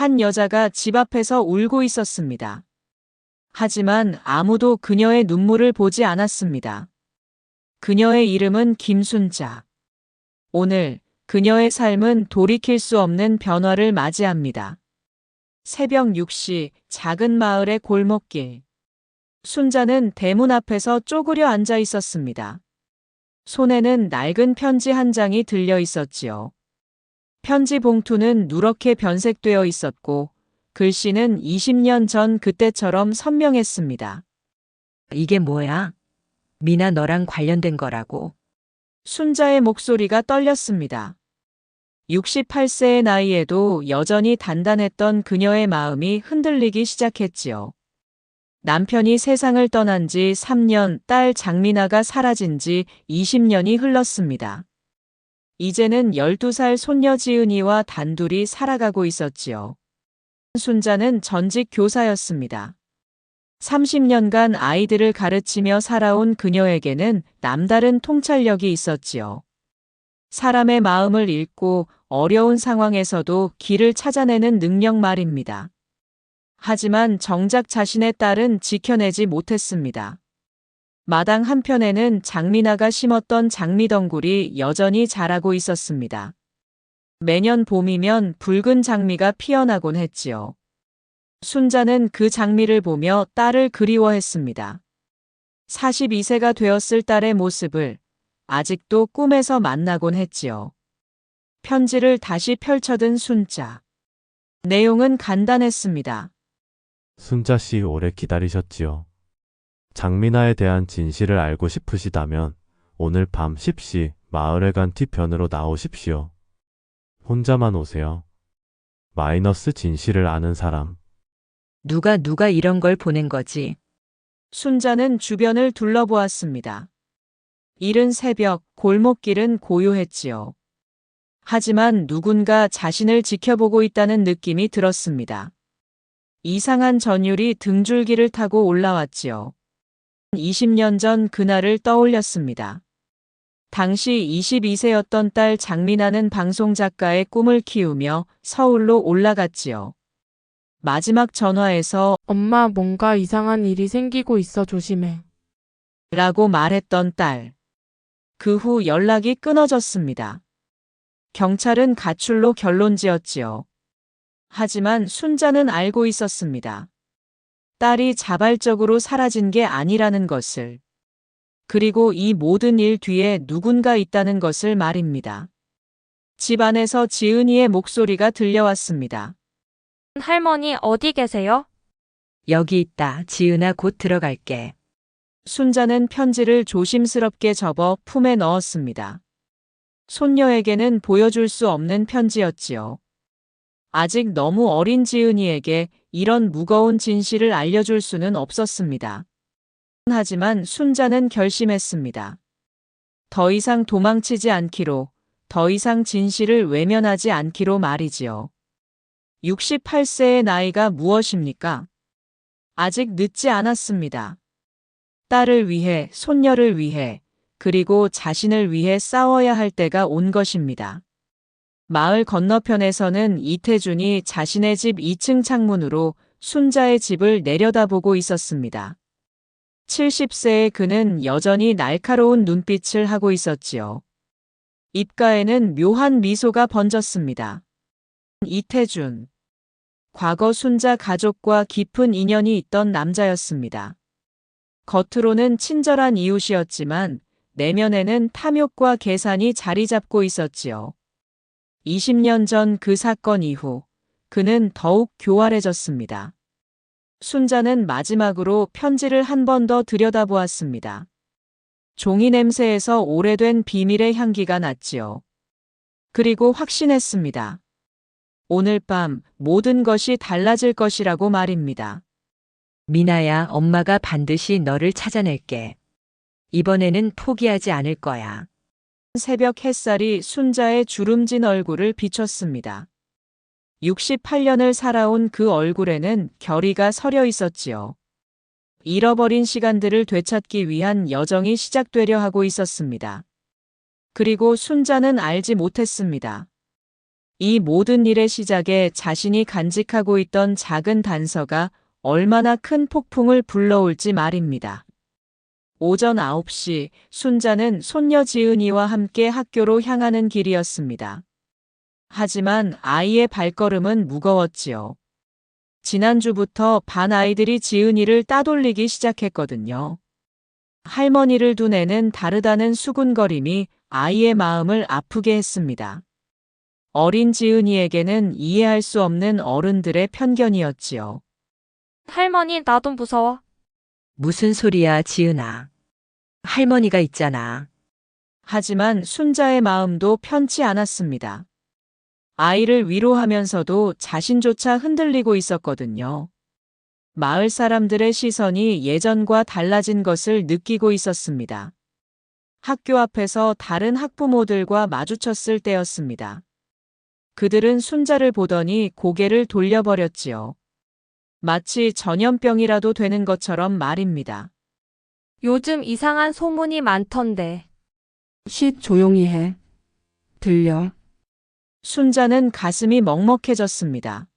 한 여자가 집 앞에서 울고 있었습니다. 하지만 아무도 그녀의 눈물을 보지 않았습니다. 그녀의 이름은 김순자. 오늘 그녀의 삶은 돌이킬 수 없는 변화를 맞이합니다. 새벽 6시 작은 마을의 골목길. 순자는 대문 앞에서 쪼그려 앉아 있었습니다. 손에는 낡은 편지 한 장이 들려 있었지요. 편지 봉투는 누렇게 변색되어 있었고 글씨는 20년 전 그때처럼 선명했습니다. 이게 뭐야? 미나 너랑 관련된 거라고. 순자의 목소리가 떨렸습니다. 68세의 나이에도 여전히 단단했던 그녀의 마음이 흔들리기 시작했지요. 남편이 세상을 떠난 지 3년, 딸 장미나가 사라진 지 20년이 흘렀습니다. 이제는 12살 손녀 지은이와 단둘이 살아가고 있었지요. 순자는 전직 교사였습니다. 30년간 아이들을 가르치며 살아온 그녀에게는 남다른 통찰력이 있었지요. 사람의 마음을 읽고 어려운 상황에서도 길을 찾아내는 능력 말입니다. 하지만 정작 자신의 딸은 지켜내지 못했습니다. 마당 한편에는 장미나가 심었던 장미덩굴이 여전히 자라고 있었습니다. 매년 봄이면 붉은 장미가 피어나곤 했지요. 순자는 그 장미를 보며 딸을 그리워했습니다. 42세가 되었을 딸의 모습을 아직도 꿈에서 만나곤 했지요. 편지를 다시 펼쳐든 순자. 내용은 간단했습니다. 순자 씨 오래 기다리셨지요. 장미나에 대한 진실을 알고 싶으시다면 오늘 밤 10시 마을에 간 뒤편으로 나오십시오. 혼자만 오세요. 마이너스 진실을 아는 사람. 누가 이런 걸 보낸 거지? 순자는 주변을 둘러보았습니다. 이른 새벽 골목길은 고요했지요. 하지만 누군가 자신을 지켜보고 있다는 느낌이 들었습니다. 이상한 전율이 등줄기를 타고 올라왔지요. 20년 전 그날을 떠올렸습니다. 당시 22세였던 딸 장미나는 방송작가의 꿈을 키우며 서울로 올라갔지요. 마지막 전화에서 엄마, 뭔가 이상한 일이 생기고 있어. 조심해. 라고 말했던 딸. 그 후 연락이 끊어졌습니다. 경찰은 가출로 결론 지었지요. 하지만 순자는 알고 있었습니다. 딸이 자발적으로 사라진 게 아니라는 것을. 그리고 이 모든 일 뒤에 누군가 있다는 것을 말입니다. 집 안에서 지은이의 목소리가 들려왔습니다. 할머니 어디 계세요? 여기 있다. 지은아, 곧 들어갈게. 순자는 편지를 조심스럽게 접어 품에 넣었습니다. 손녀에게는 보여줄 수 없는 편지였지요. 아직 너무 어린 지은이에게 이런 무거운 진실을 알려줄 수는 없었습니다. 하지만 순자는 결심했습니다. 더 이상 도망치지 않기로, 더 이상 진실을 외면하지 않기로 말이지요. 68세의 나이가 무엇입니까? 아직 늦지 않았습니다. 딸을 위해, 손녀를 위해, 그리고 자신을 위해 싸워야 할 때가 온 것입니다. 마을 건너편에서는 이태준이 자신의 집 2층 창문으로 순자의 집을 내려다보고 있었습니다. 70세의 그는 여전히 날카로운 눈빛을 하고 있었지요. 입가에는 묘한 미소가 번졌습니다. 이태준. 과거 순자 가족과 깊은 인연이 있던 남자였습니다. 겉으로는 친절한 이웃이었지만 내면에는 탐욕과 계산이 자리 잡고 있었지요. 20년 전 그 사건 이후 그는 더욱 교활해졌습니다. 순자는 마지막으로 편지를 한 번 더 들여다보았습니다. 종이 냄새에서 오래된 비밀의 향기가 났지요. 그리고 확신했습니다. 오늘 밤 모든 것이 달라질 것이라고 말입니다. 미나야, 엄마가 반드시 너를 찾아낼게. 이번에는 포기하지 않을 거야. 새벽 햇살이 순자의 주름진 얼굴을 비췄습니다. 68년을 살아온 그 얼굴에는 결의가 서려 있었지요. 잃어버린 시간들을 되찾기 위한 여정이 시작되려 하고 있었습니다. 그리고 순자는 알지 못했습니다. 이 모든 일의 시작에 자신이 간직하고 있던 작은 단서가 얼마나 큰 폭풍을 불러올지 말입니다. 오전 9시 순자는 손녀 지은이와 함께 학교로 향하는 길이었습니다. 하지만 아이의 발걸음은 무거웠지요. 지난주부터 반 아이들이 지은이를 따돌리기 시작했거든요. 할머니를 둔 애는 다르다는 수군거림이 아이의 마음을 아프게 했습니다. 어린 지은이에게는 이해할 수 없는 어른들의 편견이었지요. 할머니, 나도 무서워. 무슨 소리야, 지은아. 할머니가 있잖아. 하지만 순자의 마음도 편치 않았습니다. 아이를 위로하면서도 자신조차 흔들리고 있었거든요. 마을 사람들의 시선이 예전과 달라진 것을 느끼고 있었습니다. 학교 앞에서 다른 학부모들과 마주쳤을 때였습니다. 그들은 순자를 보더니 고개를 돌려버렸지요. 마치 전염병이라도 되는 것처럼 말입니다. 요즘 이상한 소문이 많던데. 쉿, 조용히 해. 들려. 순자는 가슴이 먹먹해졌습니다.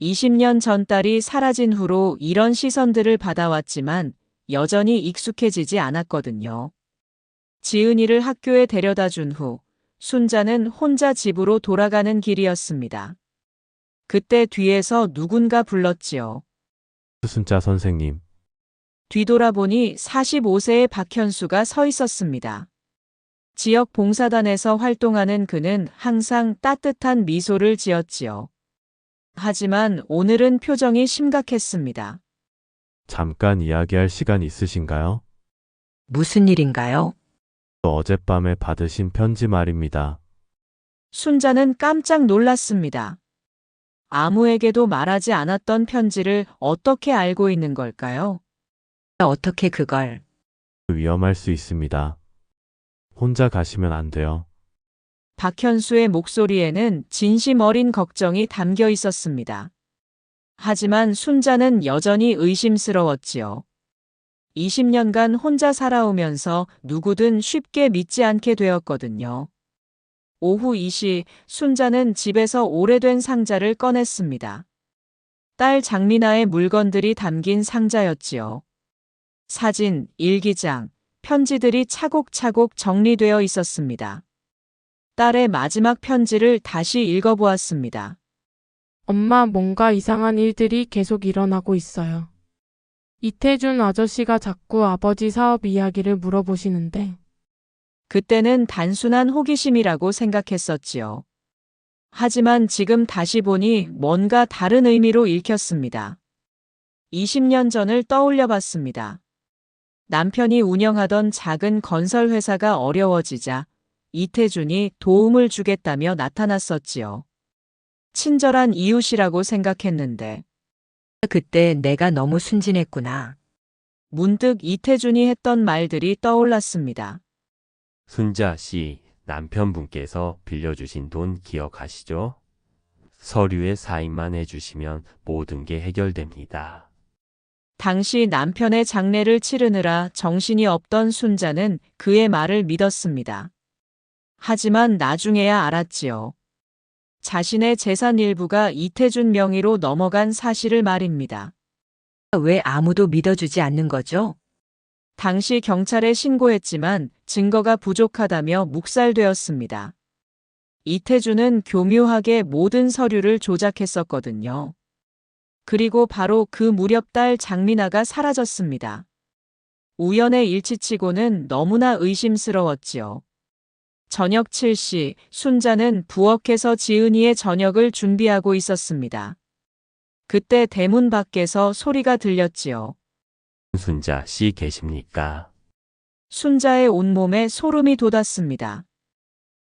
20년 전 딸이 사라진 후로 이런 시선들을 받아왔지만 여전히 익숙해지지 않았거든요. 지은이를 학교에 데려다 준 후 순자는 혼자 집으로 돌아가는 길이었습니다. 그때 뒤에서 누군가 불렀지요. 순자 선생님, 뒤돌아보니 45세의 박현수가 서 있었습니다. 지역 봉사단에서 활동하는 그는 항상 따뜻한 미소를 지었지요. 하지만 오늘은 표정이 심각했습니다. 잠깐 이야기할 시간 있으신가요? 무슨 일인가요? 어젯밤에 받으신 편지 말입니다. 순자는 깜짝 놀랐습니다. 아무에게도 말하지 않았던 편지를 어떻게 알고 있는 걸까요? 어떻게 그걸? 위험할 수 있습니다. 혼자 가시면 안 돼요. 박현수의 목소리에는 진심 어린 걱정이 담겨 있었습니다. 하지만 순자는 여전히 의심스러웠지요. 20년간 혼자 살아오면서 누구든 쉽게 믿지 않게 되었거든요. 오후 2시 순자는 집에서 오래된 상자를 꺼냈습니다. 딸 장민아의 물건들이 담긴 상자였지요. 사진, 일기장, 편지들이 차곡차곡 정리되어 있었습니다. 딸의 마지막 편지를 다시 읽어보았습니다. 엄마, 뭔가 이상한 일들이 계속 일어나고 있어요. 이태준 아저씨가 자꾸 아버지 사업 이야기를 물어보시는데 그때는 단순한 호기심이라고 생각했었지요. 하지만 지금 다시 보니 뭔가 다른 의미로 읽혔습니다. 20년 전을 떠올려 봤습니다. 남편이 운영하던 작은 건설 회사가 어려워지자 이태준이 도움을 주겠다며 나타났었지요. 친절한 이웃이라고 생각했는데 그때 내가 너무 순진했구나. 문득 이태준이 했던 말들이 떠올랐습니다. 순자 씨, 남편분께서 빌려주신 돈 기억하시죠? 서류에 사인만 해주시면 모든 게 해결됩니다. 당시 남편의 장례를 치르느라 정신이 없던 순자는 그의 말을 믿었습니다. 하지만 나중에야 알았지요. 자신의 재산 일부가 이태준 명의로 넘어간 사실을 말입니다. 왜 아무도 믿어주지 않는 거죠? 당시 경찰에 신고했지만 증거가 부족하다며 묵살되었습니다. 이태준은 교묘하게 모든 서류를 조작했었거든요. 그리고 바로 그 무렵 딸 장민아가 사라졌습니다. 우연의 일치치고는 너무나 의심스러웠지요. 저녁 7시 순자는 부엌에서 지은이의 저녁을 준비하고 있었습니다. 그때 대문 밖에서 소리가 들렸지요. 순자 씨 계십니까? 순자의 온몸에 소름이 돋았습니다.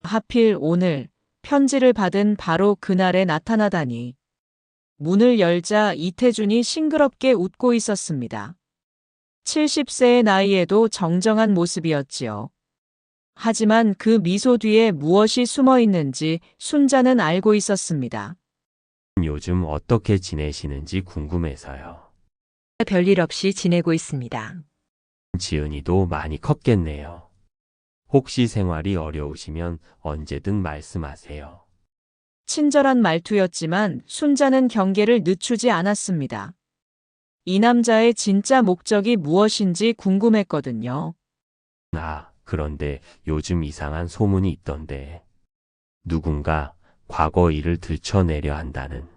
하필 오늘 편지를 받은 바로 그날에 나타나다니. 문을 열자 이태준이 싱그럽게 웃고 있었습니다. 70세의 나이에도 정정한 모습이었지요. 하지만 그 미소 뒤에 무엇이 숨어 있는지 순자는 알고 있었습니다. 요즘 어떻게 지내시는지 궁금해서요. 별일 없이 지내고 있습니다. 지은이도 많이 컸겠네요. 혹시 생활이 어려우시면 언제든 말씀하세요. 친절한 말투였지만 순자는 경계를 늦추지 않았습니다. 이 남자의 진짜 목적이 무엇인지 궁금했거든요. 그런데 요즘 이상한 소문이 있던데. 누군가 과거 일을 들춰내려 한다는.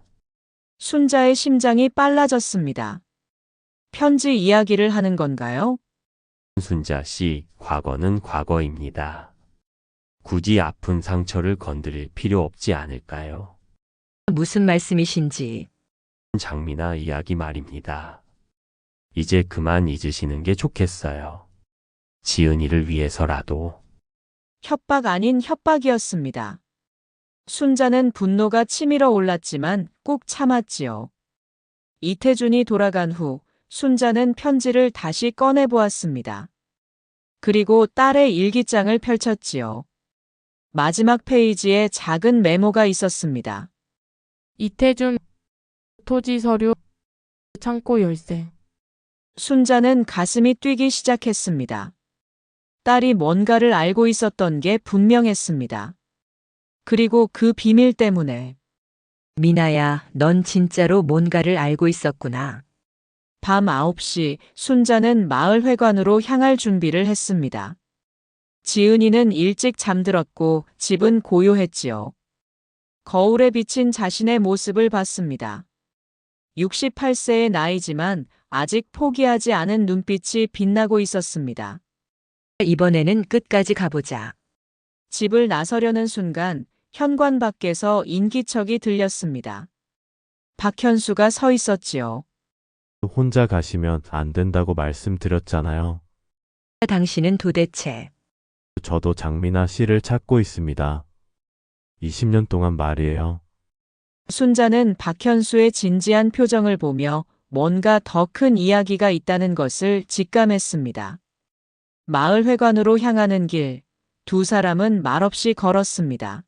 순자의 심장이 빨라졌습니다. 편지 이야기를 하는 건가요? 순자 씨, 과거는 과거입니다. 굳이 아픈 상처를 건드릴 필요 없지 않을까요? 무슨 말씀이신지. 장미나 이야기 말입니다. 이제 그만 잊으시는 게 좋겠어요. 지은이를 위해서라도. 협박 아닌 협박이었습니다. 순자는 분노가 치밀어 올랐지만 꾹 참았지요. 이태준이 돌아간 후 순자는 편지를 다시 꺼내보았습니다. 그리고 딸의 일기장을 펼쳤지요. 마지막 페이지에 작은 메모가 있었습니다. 이태준, 토지 서류, 창고 열쇠. 순자는 가슴이 뛰기 시작했습니다. 딸이 뭔가를 알고 있었던 게 분명했습니다. 그리고 그 비밀 때문에 미나야, 넌 진짜로 뭔가를 알고 있었구나. 밤 9시 순자는 마을회관으로 향할 준비를 했습니다. 지은이는 일찍 잠들었고 집은 고요했지요. 거울에 비친 자신의 모습을 봤습니다. 68세의 나이지만 아직 포기하지 않은 눈빛이 빛나고 있었습니다. 이번에는 끝까지 가보자. 집을 나서려는 순간 현관 밖에서 인기척이 들렸습니다. 박현수가 서 있었지요. 혼자 가시면 안 된다고 말씀드렸잖아요. 당신은 도대체. 저도 장미나 씨를 찾고 있습니다. 20년 동안 말이에요. 순자는 박현수의 진지한 표정을 보며 뭔가 더 큰 이야기가 있다는 것을 직감했습니다. 마을회관으로 향하는 길, 두 사람은 말없이 걸었습니다.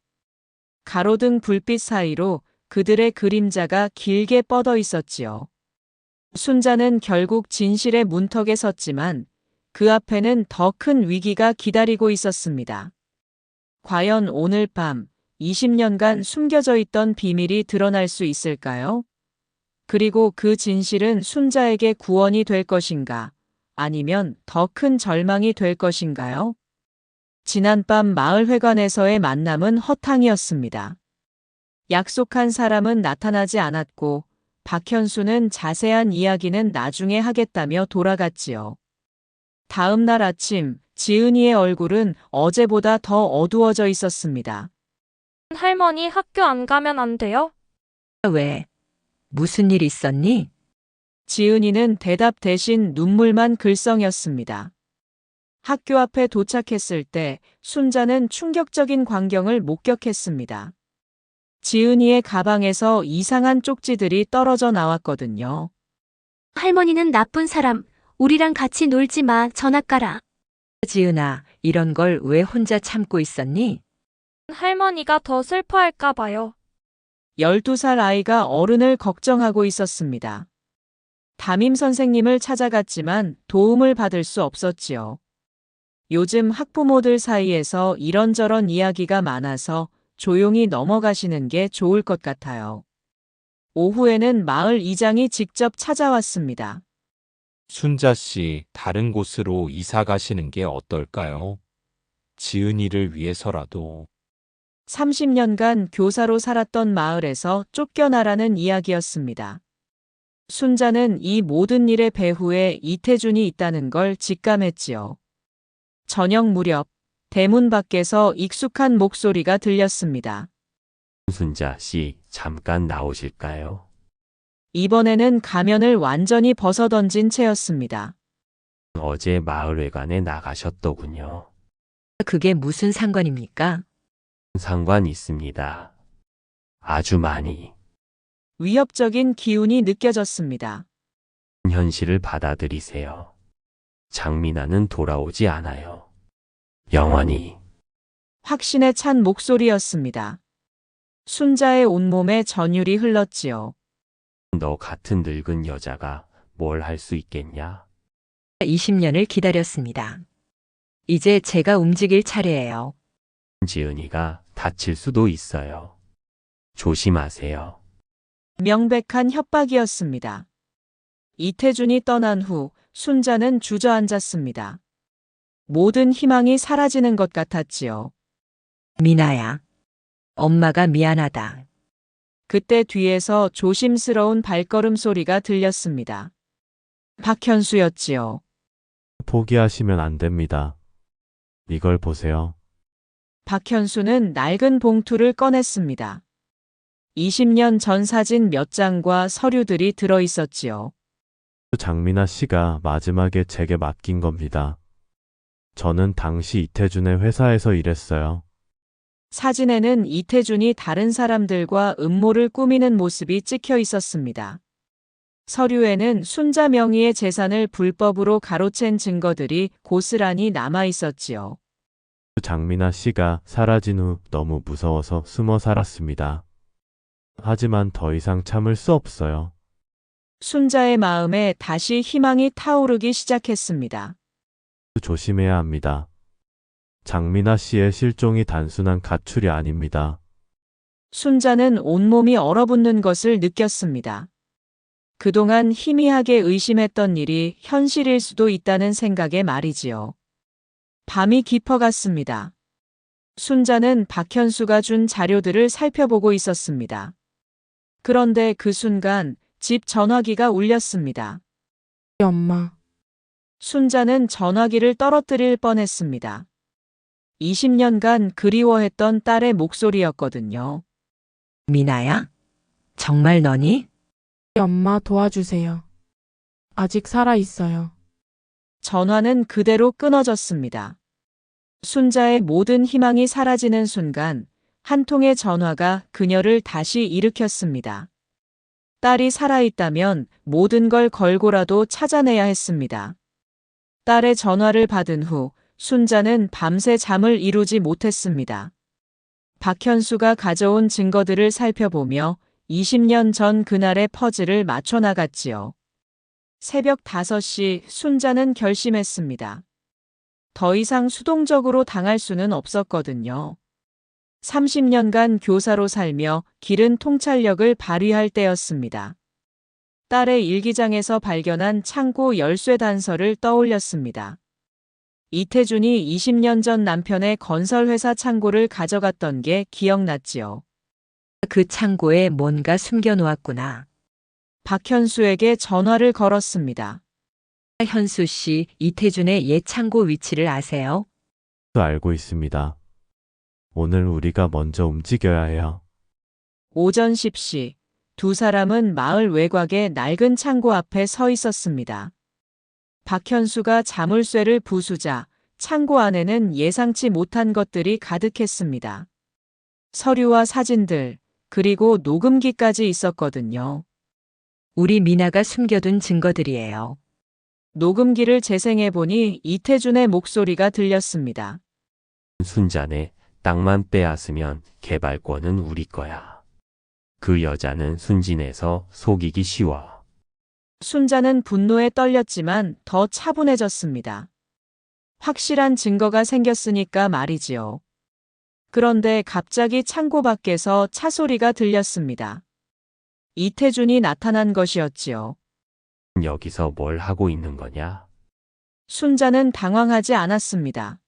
가로등 불빛 사이로 그들의 그림자가 길게 뻗어 있었지요. 순자는 결국 진실의 문턱에 섰지만 그 앞에는 더 큰 위기가 기다리고 있었습니다. 과연 오늘 밤 20년간 숨겨져 있던 비밀이 드러날 수 있을까요? 그리고 그 진실은 순자에게 구원이 될 것인가? 아니면 더 큰 절망이 될 것인가요? 지난밤 마을회관에서의 만남은 허탕이었습니다. 약속한 사람은 나타나지 않았고 박현수는 자세한 이야기는 나중에 하겠다며 돌아갔지요. 다음 날 아침 지은이의 얼굴은 어제보다 더 어두워져 있었습니다. 할머니 학교 안 가면 안 돼요? 왜? 무슨 일 있었니? 지은이는 대답 대신 눈물만 글썽였습니다. 학교 앞에 도착했을 때 순자는 충격적인 광경을 목격했습니다. 지은이의 가방에서 이상한 쪽지들이 떨어져 나왔거든요. 할머니는 나쁜 사람. 우리랑 같이 놀지 마. 전학 가라. 지은아, 이런 걸 왜 혼자 참고 있었니? 할머니가 더 슬퍼할까 봐요. 12살 아이가 어른을 걱정하고 있었습니다. 담임 선생님을 찾아갔지만 도움을 받을 수 없었지요. 요즘 학부모들 사이에서 이런저런 이야기가 많아서 조용히 넘어가시는 게 좋을 것 같아요. 오후에는 마을 이장이 직접 찾아왔습니다. 순자 씨, 다른 곳으로 이사 가시는 게 어떨까요? 지은이를 위해서라도. 30년간 교사로 살았던 마을에서 쫓겨나라는 이야기였습니다. 순자는 이 모든 일의 배후에 이태준이 있다는 걸 직감했지요. 저녁 무렵 대문 밖에서 익숙한 목소리가 들렸습니다. 순자 씨, 잠깐 나오실까요? 이번에는 가면을 완전히 벗어던진 채였습니다. 어제 마을회관에 나가셨더군요. 그게 무슨 상관입니까? 상관 있습니다. 아주 많이. 위협적인 기운이 느껴졌습니다. 현실을 받아들이세요. 장미나는 돌아오지 않아요. 영원히. 확신에 찬 목소리였습니다. 순자의 온몸에 전율이 흘렀지요. 너 같은 늙은 여자가 뭘 할 수 있겠냐? 20년을 기다렸습니다. 이제 제가 움직일 차례예요. 지은이가 다칠 수도 있어요. 조심하세요. 명백한 협박이었습니다. 이태준이 떠난 후 순자는 주저앉았습니다. 모든 희망이 사라지는 것 같았지요. 미나야. 엄마가 미안하다. 그때 뒤에서 조심스러운 발걸음 소리가 들렸습니다. 박현수였지요. 포기하시면 안 됩니다. 이걸 보세요. 박현수는 낡은 봉투를 꺼냈습니다. 20년 전 사진 몇 장과 서류들이 들어 있었지요. 장민아 씨가 마지막에 제게 맡긴 겁니다. 저는 당시 이태준의 회사에서 일했어요. 사진에는 이태준이 다른 사람들과 음모를 꾸미는 모습이 찍혀 있었습니다. 서류에는 순자 명의의 재산을 불법으로 가로챈 증거들이 고스란히 남아 있었지요. 장민아 씨가 사라진 후 너무 무서워서 숨어 살았습니다. 하지만 더 이상 참을 수 없어요. 순자의 마음에 다시 희망이 타오르기 시작했습니다. 조심해야 합니다. 장민아 씨의 실종이 단순한 가출이 아닙니다. 순자는 온몸이 얼어붙는 것을 느꼈습니다. 그동안 희미하게 의심했던 일이 현실일 수도 있다는 생각에 말이지요. 밤이 깊어갔습니다. 순자는 박현수가 준 자료들을 살펴보고 있었습니다. 그런데 그 순간 집 전화기가 울렸습니다. 엄마. 순자는 전화기를 떨어뜨릴 뻔했습니다. 20년간 그리워했던 딸의 목소리였거든요. 미나야? 정말 너니? 엄마 도와주세요. 아직 살아 있어요. 전화는 그대로 끊어졌습니다. 순자의 모든 희망이 사라지는 순간 한 통의 전화가 그녀를 다시 일으켰습니다. 딸이 살아있다면 모든 걸 걸고라도 찾아내야 했습니다. 딸의 전화를 받은 후 순자는 밤새 잠을 이루지 못했습니다. 박현수가 가져온 증거들을 살펴보며 20년 전 그날의 퍼즐을 맞춰 나갔지요. 새벽 5시 순자는 결심했습니다. 더 이상 수동적으로 당할 수는 없었거든요. 30년간 교사로 살며 기른 통찰력을 발휘할 때였습니다. 딸의 일기장에서 발견한 창고 열쇠 단서를 떠올렸습니다. 이태준이 20년 전 남편의 건설회사 창고를 가져갔던 게 기억났지요. 그 창고에 뭔가 숨겨놓았구나. 박현수에게 전화를 걸었습니다. 현수 씨, 이태준의 옛 창고 위치를 아세요? 알고 있습니다. 오늘 우리가 먼저 움직여야 해요. 오전 10시, 두 사람은 마을 외곽의 낡은 창고 앞에 서 있었습니다. 박현수가 자물쇠를 부수자 창고 안에는 예상치 못한 것들이 가득했습니다. 서류와 사진들, 그리고 녹음기까지 있었거든요. 우리 미나가 숨겨둔 증거들이에요. 녹음기를 재생해보니 이태준의 목소리가 들렸습니다. 순자네 땅만 빼앗으면 개발권은 우리 거야. 그 여자는 순진해서 속이기 쉬워. 순자는 분노에 떨렸지만 더 차분해졌습니다. 확실한 증거가 생겼으니까 말이지요. 그런데 갑자기 창고 밖에서 차 소리가 들렸습니다. 이태준이 나타난 것이었지요. 여기서 뭘 하고 있는 거냐? 순자는 당황하지 않았습니다.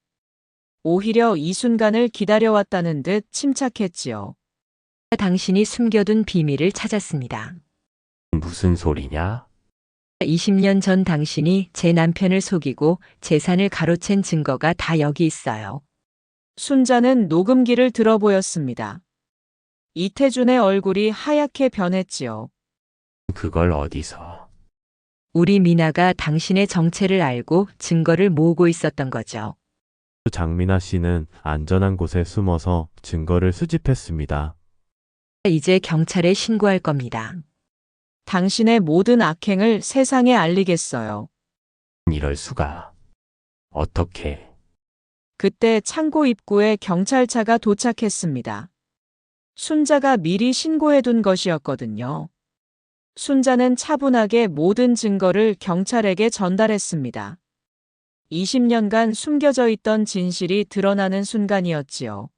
오히려 이 순간을 기다려왔다는 듯 침착했지요. 당신이 숨겨둔 비밀을 찾았습니다. 무슨 소리냐? 20년 전 당신이 제 남편을 속이고 재산을 가로챈 증거가 다 여기 있어요. 순자는 녹음기를 들어 보였습니다. 이태준의 얼굴이 하얗게 변했지요. 그걸 어디서? 우리 미나가 당신의 정체를 알고 증거를 모으고 있었던 거죠. 장민아 씨는 안전한 곳에 숨어서 증거를 수집했습니다. 이제 경찰에 신고할 겁니다. 당신의 모든 악행을 세상에 알리겠어요. 이럴 수가. 어떻게? 그때 창고 입구에 경찰차가 도착했습니다. 순자가 미리 신고해둔 것이었거든요. 순자는 차분하게 모든 증거를 경찰에게 전달했습니다. 20년간 숨겨져 있던 진실이 드러나는 순간이었지요.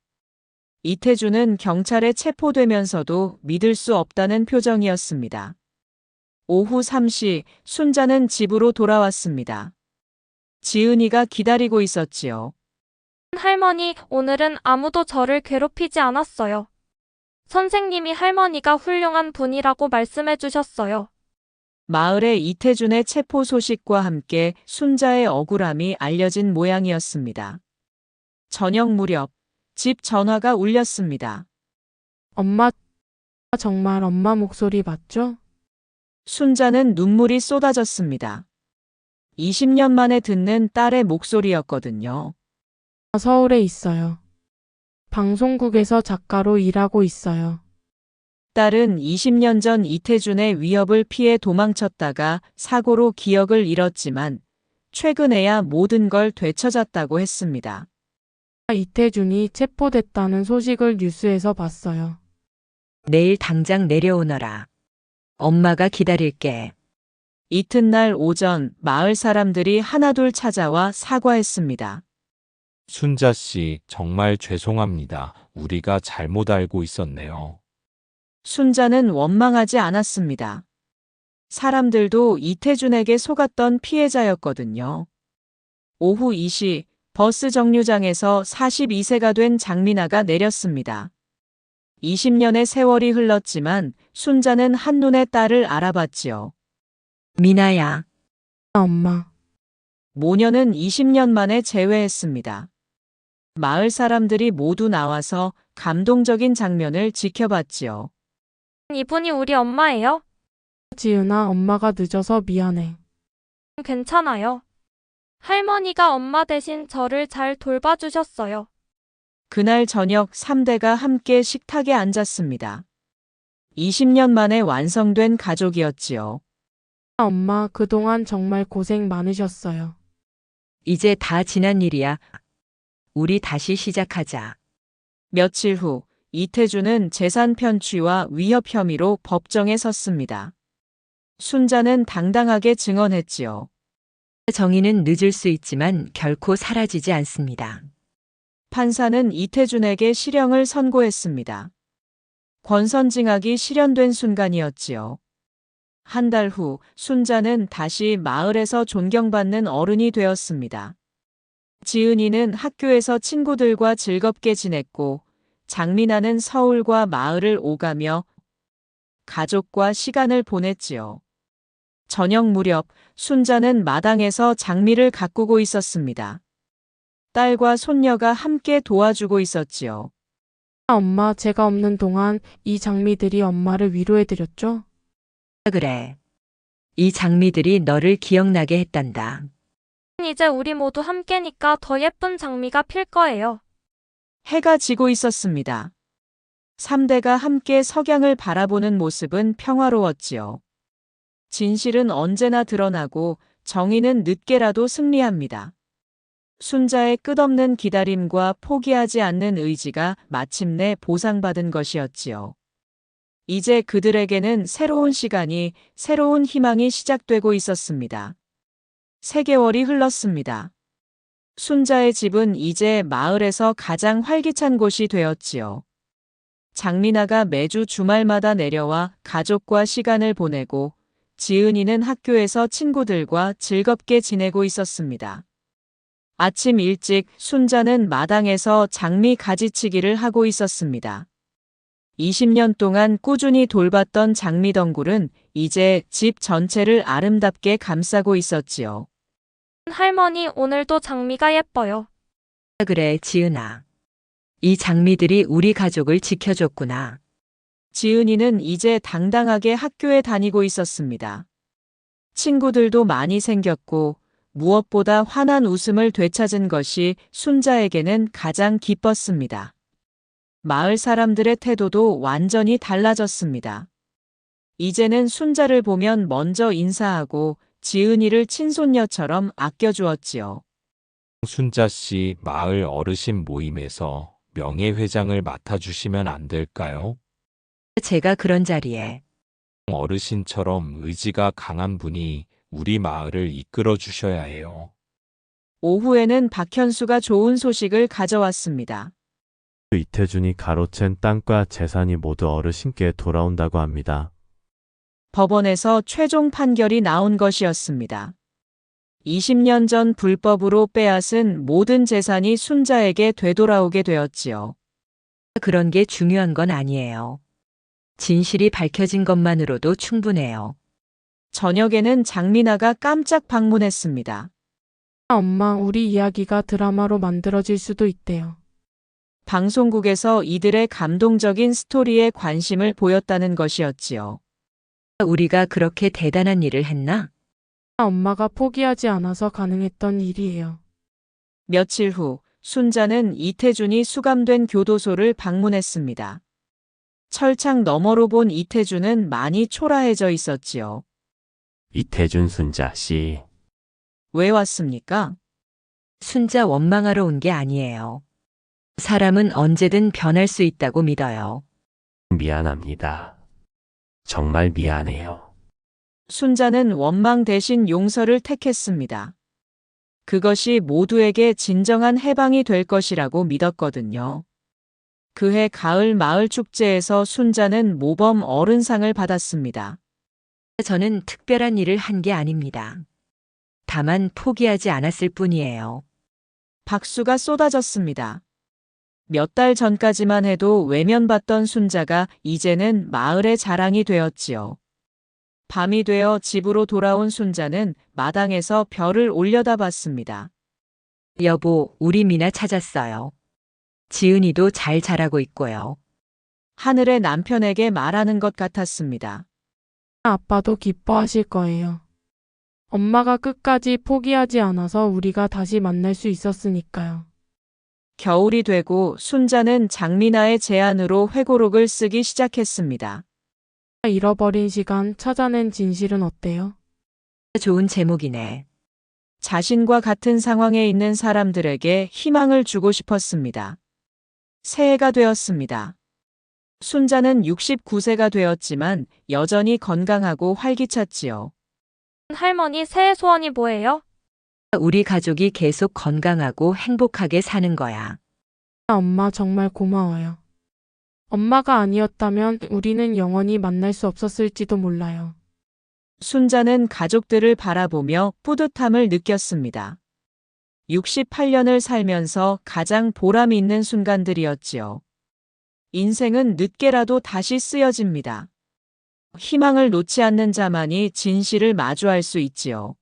이태준은 경찰에 체포되면서도 믿을 수 없다는 표정이었습니다. 오후 3시 순자는 집으로 돌아왔습니다. 지은이가 기다리고 있었지요. 할머니, 오늘은 아무도 저를 괴롭히지 않았어요. 선생님이 할머니가 훌륭한 분이라고 말씀해 주셨어요. 마을에 이태준의 체포 소식과 함께 순자의 억울함이 알려진 모양이었습니다. 저녁 무렵 집 전화가 울렸습니다. 엄마, 정말 엄마 목소리 맞죠? 순자는 눈물이 쏟아졌습니다. 20년 만에 듣는 딸의 목소리였거든요. 서울에 있어요. 방송국에서 작가로 일하고 있어요. 딸은 20년 전 이태준의 위협을 피해 도망쳤다가 사고로 기억을 잃었지만 최근에야 모든 걸 되찾았다고 했습니다. 이태준이 체포됐다는 소식을 뉴스에서 봤어요. 내일 당장 내려오너라. 엄마가 기다릴게. 이튿날 오전 마을 사람들이 하나둘 찾아와 사과했습니다. 순자 씨, 정말 죄송합니다. 우리가 잘못 알고 있었네요. 순자는 원망하지 않았습니다. 사람들도 이태준에게 속았던 피해자였거든요. 오후 2시 버스 정류장에서 42세가 된 장민아가 내렸습니다. 20년의 세월이 흘렀지만 순자는 한눈에 딸을 알아봤지요. 미나야, 엄마, 모녀는 20년 만에 재회했습니다. 마을 사람들이 모두 나와서 감동적인 장면을 지켜봤지요. 이분이 우리 엄마예요? 지은아, 엄마가 늦어서 미안해. 괜찮아요. 할머니가 엄마 대신 저를 잘 돌봐주셨어요. 그날 저녁 3대가 함께 식탁에 앉았습니다. 20년 만에 완성된 가족이었지요. 엄마, 그동안 정말 고생 많으셨어요. 이제 다 지난 일이야. 우리 다시 시작하자. 며칠 후 이태준은 재산 편취와 위협 혐의로 법정에 섰습니다. 순자는 당당하게 증언했지요. 정의는 늦을 수 있지만 결코 사라지지 않습니다. 판사는 이태준에게 실형을 선고했습니다. 권선징악이 실현된 순간이었지요. 한 달 후 순자는 다시 마을에서 존경받는 어른이 되었습니다. 지은이는 학교에서 친구들과 즐겁게 지냈고 장민아는 서울과 마을을 오가며 가족과 시간을 보냈지요. 저녁 무렵 순자는 마당에서 장미를 가꾸고 있었습니다. 딸과 손녀가 함께 도와주고 있었지요. 엄마, 제가 없는 동안 이 장미들이 엄마를 위로해드렸죠? 그래. 이 장미들이 너를 기억나게 했단다. 이제 우리 모두 함께니까 더 예쁜 장미가 필 거예요. 해가 지고 있었습니다. 3대가 함께 석양을 바라보는 모습은 평화로웠지요. 진실은 언제나 드러나고 정의는 늦게라도 승리합니다. 순자의 끝없는 기다림과 포기하지 않는 의지가 마침내 보상받은 것이었지요. 이제 그들에게는 새로운 시간이, 새로운 희망이 시작되고 있었습니다. 3개월이 흘렀습니다. 순자의 집은 이제 마을에서 가장 활기찬 곳이 되었지요. 장민아가 매주 주말마다 내려와 가족과 시간을 보내고 지은이는 학교에서 친구들과 즐겁게 지내고 있었습니다. 아침 일찍 순자는 마당에서 장미 가지치기를 하고 있었습니다. 20년 동안 꾸준히 돌봤던 장미 덩굴은 이제 집 전체를 아름답게 감싸고 있었지요. 할머니, 오늘도 장미가 예뻐요. 그래, 지은아. 이 장미들이 우리 가족을 지켜줬구나. 지은이는 이제 당당하게 학교에 다니고 있었습니다. 친구들도 많이 생겼고 무엇보다 환한 웃음을 되찾은 것이 순자에게는 가장 기뻤습니다. 마을 사람들의 태도도 완전히 달라졌습니다. 이제는 순자를 보면 먼저 인사하고 지은이를 친손녀처럼 아껴주었지요. 순자 씨, 마을 어르신 모임에서 명예회장을 맡아주시면 안 될까요? 제가 그런 자리에 어르신처럼 의지가 강한 분이 우리 마을을 이끌어 주셔야 해요. 오후에는 박현수가 좋은 소식을 가져왔습니다. 이태준이 가로챈 땅과 재산이 모두 어르신께 돌아온다고 합니다. 법원에서 최종 판결이 나온 것이었습니다. 20년 전 불법으로 빼앗은 모든 재산이 순자에게 되돌아오게 되었지요. 그런 게 중요한 건 아니에요. 진실이 밝혀진 것만으로도 충분해요. 저녁에는 장미나가 깜짝 방문했습니다. 엄마, 우리 이야기가 드라마로 만들어질 수도 있대요. 방송국에서 이들의 감동적인 스토리에 관심을 보였다는 것이었지요. 우리가 그렇게 대단한 일을 했나? 엄마가 포기하지 않아서 가능했던 일이에요. 며칠 후 순자는 이태준이 수감된 교도소를 방문했습니다. 철창 너머로 본 이태준은 많이 초라해져 있었지요. 이태준 순자 씨, 왜 왔습니까? 순자 원망하러 온 게 아니에요. 사람은 언제든 변할 수 있다고 믿어요. 미안합니다. 정말 미안해요. 순자는 원망 대신 용서를 택했습니다. 그것이 모두에게 진정한 해방이 될 것이라고 믿었거든요. 그해 가을 마을 축제에서 순자는 모범 어른상을 받았습니다. 저는 특별한 일을 한 게 아닙니다. 다만 포기하지 않았을 뿐이에요. 박수가 쏟아졌습니다. 몇 달 전까지만 해도 외면받던 순자가 이제는 마을의 자랑이 되었지요. 밤이 되어 집으로 돌아온 순자는 마당에서 별을 올려다봤습니다. 여보, 우리 미나 찾았어요. 지은이도 잘 자라고 있고요. 하늘의 남편에게 말하는 것 같았습니다. 아빠도 기뻐하실 거예요. 엄마가 끝까지 포기하지 않아서 우리가 다시 만날 수 있었으니까요. 겨울이 되고 순자는 장미나의 제안으로 회고록을 쓰기 시작했습니다. 잃어버린 시간 찾아낸 진실은 어때요? 좋은 제목이네. 자신과 같은 상황에 있는 사람들에게 희망을 주고 싶었습니다. 새해가 되었습니다. 순자는 69세가 되었지만 여전히 건강하고 활기찼지요. 할머니, 새해 소원이 뭐예요? 우리 가족이 계속 건강하고 행복하게 사는 거야. 엄마 정말 고마워요. 엄마가 아니었다면 우리는 영원히 만날 수 없었을지도 몰라요. 순자는 가족들을 바라보며 뿌듯함을 느꼈습니다. 68년을 살면서 가장 보람 있는 순간들이었지요. 인생은 늦게라도 다시 쓰여집니다. 희망을 놓지 않는 자만이 진실을 마주할 수 있지요.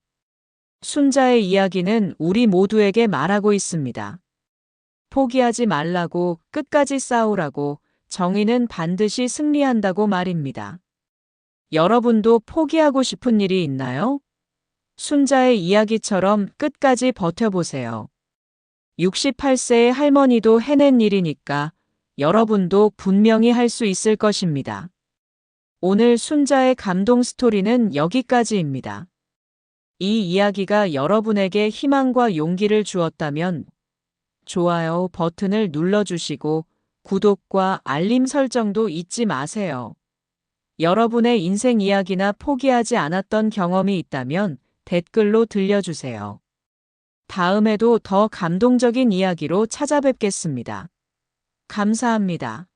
순자의 이야기는 우리 모두에게 말하고 있습니다. 포기하지 말라고, 끝까지 싸우라고, 정의는 반드시 승리한다고 말입니다. 여러분도 포기하고 싶은 일이 있나요? 순자의 이야기처럼 끝까지 버텨보세요. 68세의 할머니도 해낸 일이니까 여러분도 분명히 할 수 있을 것입니다. 오늘 순자의 감동 스토리는 여기까지입니다. 이 이야기가 여러분에게 희망과 용기를 주었다면 좋아요 버튼을 눌러주시고 구독과 알림 설정도 잊지 마세요. 여러분의 인생 이야기나 포기하지 않았던 경험이 있다면 댓글로 들려주세요. 다음에도 더 감동적인 이야기로 찾아뵙겠습니다. 감사합니다.